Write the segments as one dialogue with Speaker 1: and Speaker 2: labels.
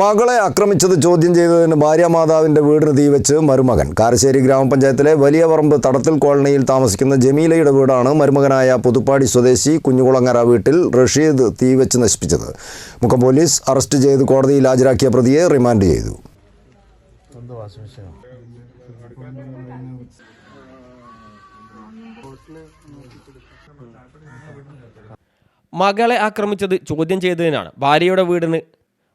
Speaker 1: മകളെ ആക്രമിച്ചത് ചോദ്യം ചെയ്തതിന് ഭാര്യാമാതാവിന്റെ വീടിന് തീവെച്ച് മരുമകൻ. കാരശ്ശേരി ഗ്രാമപഞ്ചായത്തിലെ വലിയ പറമ്പ് തടത്തിൽ കോളനിയിൽ താമസിക്കുന്ന ജമീലയുടെ വീടാണ് മരുമകനായ പുതുപ്പാടി സ്വദേശി കുഞ്ഞുകുളങ്ങര വീട്ടിൽ റഷീദ് തീവെച്ച് നശിപ്പിച്ചത്. മുക്കം പോലീസ് അറസ്റ്റ് ചെയ്ത് കോടതിയിൽ ഹാജരാക്കിയ പ്രതിയെ റിമാൻഡ് ചെയ്തു.
Speaker 2: മകളെ ആക്രമിച്ചത് ചോദ്യം ചെയ്തതിനാണ് ഭാര്യയുടെ വീടിന്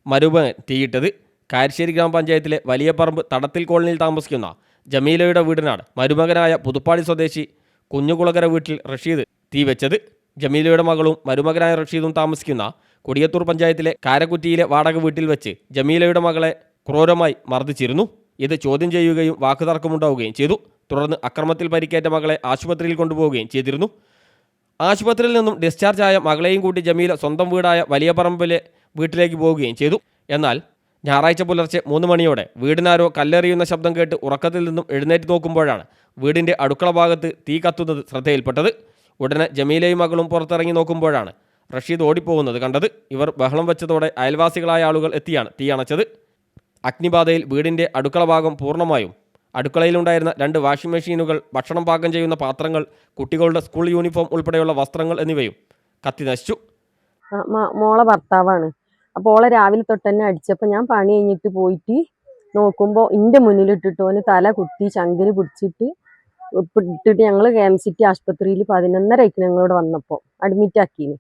Speaker 2: മരുമകൻ തീയിട്ടത്. കാരശ്ശേരി ഗ്രാമപഞ്ചായത്തിലെ വലിയ പറമ്പ് തടത്തിൽ കോളനിയിൽ താമസിക്കുന്ന ജമീലയുടെ വീടിനാണ് മരുമകനായ പുതുപ്പാടി സ്വദേശി കുഞ്ഞുകുളങ്ങര വീട്ടിൽ റഷീദ് തീവെച്ചത്. ജമീലയുടെ മകളും മരുമകനായ റഷീദും താമസിക്കുന്ന കൊടിയത്തൂർ പഞ്ചായത്തിലെ കാരക്കുറ്റിയിലെ വാടക വീട്ടിൽ വെച്ച് ജമീലയുടെ മകളെ ക്രൂരമായി മർദ്ദിച്ചിരുന്നു. ഇത് ചോദ്യം ചെയ്യുകയും വാക്കുതർക്കമുണ്ടാവുകയും ചെയ്തു. തുടർന്ന് അക്രമത്തിൽ പരിക്കേറ്റ മകളെ ആശുപത്രിയിൽ കൊണ്ടുപോവുകയും ചെയ്തിരുന്നു. ആശുപത്രിയിൽ നിന്നും ഡിസ്ചാർജ് ആയ മകളെയും കൂട്ടി ജമീല സ്വന്തം വീടായ വലിയ പറമ്പിലെ വീട്ടിലേക്ക് പോവുകയും ചെയ്തു. എന്നാൽ ഞായറാഴ്ച പുലർച്ചെ 3 മണിയോടെ വീടിനാരോ കല്ലെറിയുന്ന ശബ്ദം കേട്ട് ഉറക്കത്തിൽ നിന്നും എഴുന്നേറ്റ് നോക്കുമ്പോഴാണ് വീടിൻ്റെ അടുക്കള ഭാഗത്ത് തീ കത്തുന്നത് ശ്രദ്ധയിൽപ്പെട്ടത്. ഉടനെ ജമീലയും മകളും പുറത്തിറങ്ങി നോക്കുമ്പോഴാണ് റഷീദ് ഓടിപ്പോകുന്നത് കണ്ടത്. ഇവർ ബഹളം വെച്ചതോടെ അയൽവാസികളായ ആളുകൾ എത്തിയാണ് തീ അണച്ചത്. അഗ്നിബാധയിൽ വീടിൻ്റെ അടുക്കള ഭാഗം പൂർണ്ണമായും, അടുക്കളയിലുണ്ടായിരുന്ന 2 വാഷിംഗ് മെഷീനുകൾ, ഭക്ഷണം പാകം ചെയ്യുന്ന പാത്രങ്ങൾ, കുട്ടികളുടെ സ്കൂൾ യൂണിഫോം ഉൾപ്പെടെയുള്ള വസ്ത്രങ്ങൾ എന്നിവയും കത്തി നശിച്ചു.
Speaker 3: മോളെ ഭർത്താവാണ്. അപ്പോൾ ഓളെ രാവിലെ തൊട്ട് തന്നെ അടിച്ചപ്പോൾ ഞാൻ പണി കഴിഞ്ഞിട്ട് പോയിട്ട് നോക്കുമ്പോൾ എൻ്റെ മുന്നിലിട്ടിട്ട് ഓന് തല കുത്തി ചങ്കിന് പിടിച്ചിട്ട് ഇട്ടിട്ട് ഞങ്ങൾ KMCT ആശുപത്രിയിൽ 11:30 ഞങ്ങളോട് വന്നപ്പോൾ അഡ്മിറ്റ് ആക്കീന്.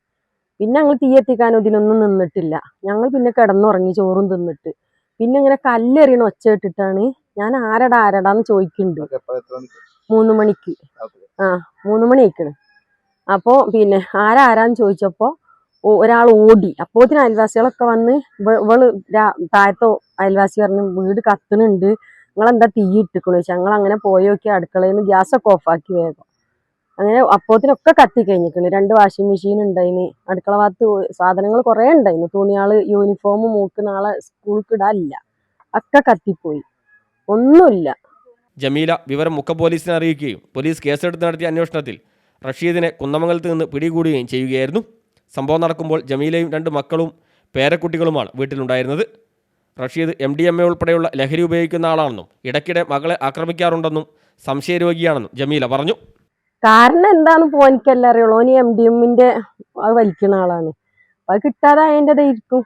Speaker 3: പിന്നെ ഞങ്ങൾ തീ എത്തിക്കാനോ ഇതിനൊന്നും നിന്നിട്ടില്ല. ഞങ്ങൾ പിന്നെ കിടന്നുറങ്ങി ചോറും തിന്നിട്ട്. പിന്നെ ഇങ്ങനെ കല്ലെറിയണ ഒച്ച ഇട്ടിട്ടാണ് ഞാൻ ആരടാന്ന് ചോദിക്കുന്നുണ്ട്. 3 മണിക്ക് 3 മണി ആയിക്കണ്. അപ്പോൾ പിന്നെ ആരാന്ന് ചോദിച്ചപ്പോൾ ഒരാൾ ഓടി. അപ്പോത്തിന് അയൽവാസികളൊക്കെ വന്ന് ഇവള് താഴത്തോ അയൽവാസി പറഞ്ഞു വീട് കത്തുന്നുണ്ട്, നിങ്ങളെന്താ തീ ഇട്ടിക്കണു ചോദിച്ചാൽ ഞങ്ങൾ അങ്ങനെ പോയി നോക്കി അടുക്കളയിൽ നിന്ന് ഗ്യാസൊക്കെ ഓഫാക്കി വേഗം. അങ്ങനെ അപ്പോത്തിനൊക്കെ കത്തി കഴിഞ്ഞിരിക്കണ്. 2 വാഷിംഗ് മെഷീൻ ഉണ്ടായിന്, അടുക്കള ഭാഗത്ത് സാധനങ്ങൾ കുറേ ഉണ്ടായിരുന്നു, തുണിയാള്, യൂണിഫോം, മൂക്ക് നാളെ സ്കൂൾക്ക് ഇടാനില്ല, ഒക്കെ കത്തിപ്പോയി, ഒന്നുമില്ല.
Speaker 2: ജമീല വിവരം മുക്കം പോലീസിനെ അറിയിക്കുകയും പോലീസ് കേസെടുത്ത് നടത്തിയ അന്വേഷണത്തിൽ റഷീദിനെ കുന്നമംഗലത്ത് നിന്ന് പിടികൂടുകയും ചെയ്യുകയായിരുന്നു. സംഭവം നടക്കുമ്പോൾ ജമീലയും 2 മക്കളും പേരക്കുട്ടികളുമാണ് വീട്ടിലുണ്ടായിരുന്നത്. റഷീദ് MDMA ഉൾപ്പെടെയുള്ള ലഹരി ഉപയോഗിക്കുന്ന ആളാണെന്നും ഇടയ്ക്കിടെ മകളെ ആക്രമിക്കാറുണ്ടെന്നും സംശയരോഗിയാണെന്നും ജമീല പറഞ്ഞു.
Speaker 3: കാരണം എന്താണെന്ന് എനിക്കെല്ലാം അറിയുള്ളൂ. ഓന് MDMന്റെ അത് വലിക്കുന്ന ആളാണ്. അത് കിട്ടാതെ അതിൻ്റെതായിരിക്കും,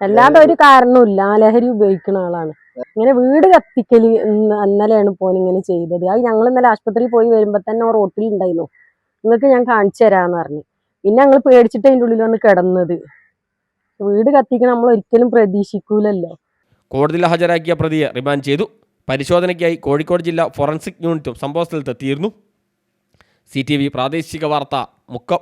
Speaker 3: അല്ലാതെ ഒരു കാരണമില്ല. ലഹരി ഉപയോഗിക്കുന്ന ആളാണ്. ഇങ്ങനെ വീട് കത്തിക്കല് ഇന്നലെയാണ് ഇങ്ങനെ ചെയ്തത്. അത് ഞങ്ങൾ ഇന്നലെ ആശുപത്രിയിൽ പോയി വരുമ്പോൾ തന്നെ റോട്ടിലുണ്ടായിരുന്നു. നിങ്ങൾക്ക് ഞാൻ കാണിച്ചു തരാമെന്ന് പറഞ്ഞു. പിന്നെ ഞങ്ങൾ പേടിച്ചിട്ട് അതിൻ്റെ ഉള്ളിൽ വന്ന് കിടന്നത്. വീട് കത്തിക്കണം നമ്മൾ ഒരിക്കലും പ്രതീക്ഷിക്കൂലല്ലോ.
Speaker 2: കോടതിയിൽ ഹാജരാക്കിയ പ്രതിയെ റിമാൻഡ് ചെയ്തു. പരിശോധനയ്ക്കായി കോഴിക്കോട് ജില്ലാ ഫോറൻസിക് യൂണിറ്റും സംഭവസ്ഥലത്തെത്തിയിരുന്നു. CTV പ്രാദേശിക വാർത്ത മുക്കം.